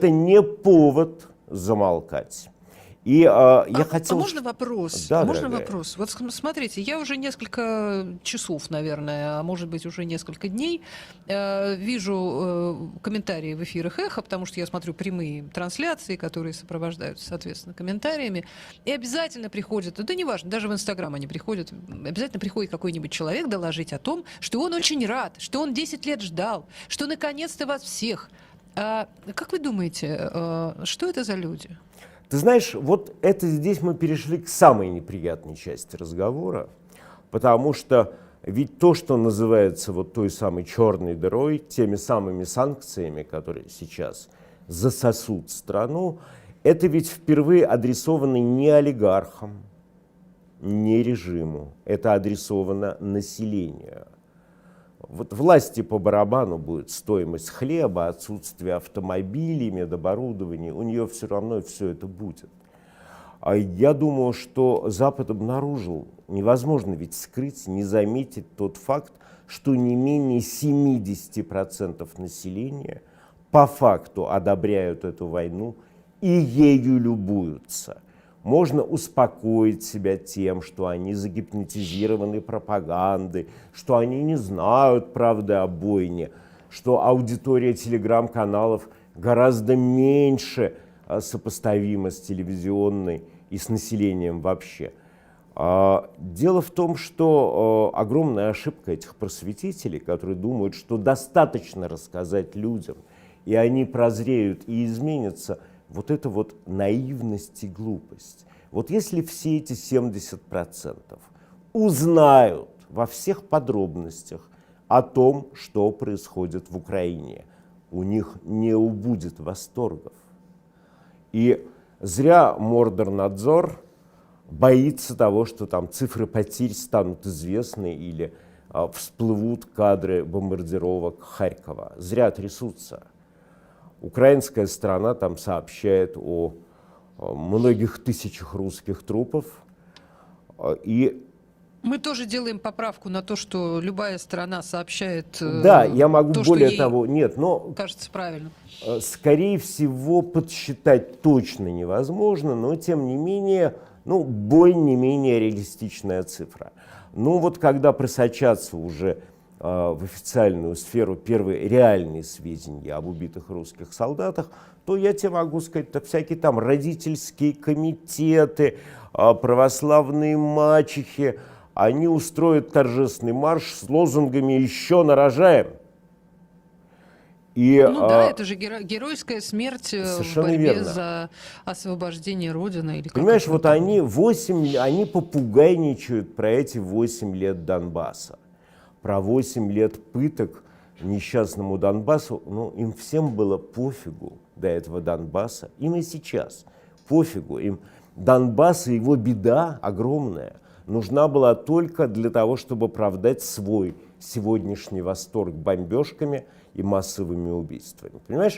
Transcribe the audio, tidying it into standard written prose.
это не повод замолкать. И я хотел... можно вопрос? Да, можно дорогая. вопрос? Вот смотрите, я уже несколько часов, наверное, а может быть уже несколько дней вижу комментарии в эфирах «Эхо», потому что я смотрю прямые трансляции, которые сопровождаются, соответственно, комментариями. И обязательно приходят, да неважно, даже в Инстаграм они приходят, обязательно приходит какой-нибудь человек доложить о том, что он очень рад, что он 10 лет ждал, что наконец-то вас всех. Как вы думаете, что это за люди? Ты знаешь, вот это здесь мы перешли к самой неприятной части разговора, потому что ведь то, что называется вот той самой черной дырой, теми самыми санкциями, которые сейчас засосут страну, это ведь впервые адресовано не олигархам, не режиму, это адресовано населению. Вот власти по барабану будет стоимость хлеба, отсутствие автомобилей, медоборудования, у нее все равно все это будет. А я думаю, что Запад обнаружил, невозможно ведь скрыть, не заметить тот факт, что не менее 70% населения по факту одобряют эту войну и ею любуются. Можно успокоить себя тем, что они загипнотизированы пропагандой, что они не знают правды о бойне, что аудитория телеграм-каналов гораздо меньше сопоставима с телевизионной и с населением вообще. Дело в том, что огромная ошибка этих просветителей, которые думают, что достаточно рассказать людям, и они прозреют и изменятся, вот это вот наивность и глупость. Вот если все эти 70% узнают во всех подробностях о том, что происходит в Украине, у них не убудет восторгов. И зря Мордорнадзор боится того, что там цифры потерь станут известны или всплывут кадры бомбардировок Харькова. Зря трясутся. Украинская сторона там сообщает о многих тысячах русских трупов. И мы тоже делаем поправку на то, что любая сторона сообщает да, я могу то, более что ей того, нет, но кажется правильно. Скорее всего, подсчитать точно невозможно, но тем не менее, более не менее реалистичная цифра. Вот когда просочатся уже в официальную сферу первые реальные сведения об убитых русских солдатах, то я тебе могу сказать, это всякие там родительские комитеты, православные мачехи, они устроят торжественный марш с лозунгами «Еще нарожаем». И, да, это же геройская смерть в борьбе верно. за освобождение Родины. Или понимаешь, вот они попугайничают про эти 8 лет Донбасса, про 8 лет пыток несчастному Донбассу. Им всем было пофигу до этого Донбасса, им и сейчас пофигу. Им Донбасс и его беда огромная нужна была только для того, чтобы оправдать свой сегодняшний восторг бомбежками и массовыми убийствами. Понимаешь,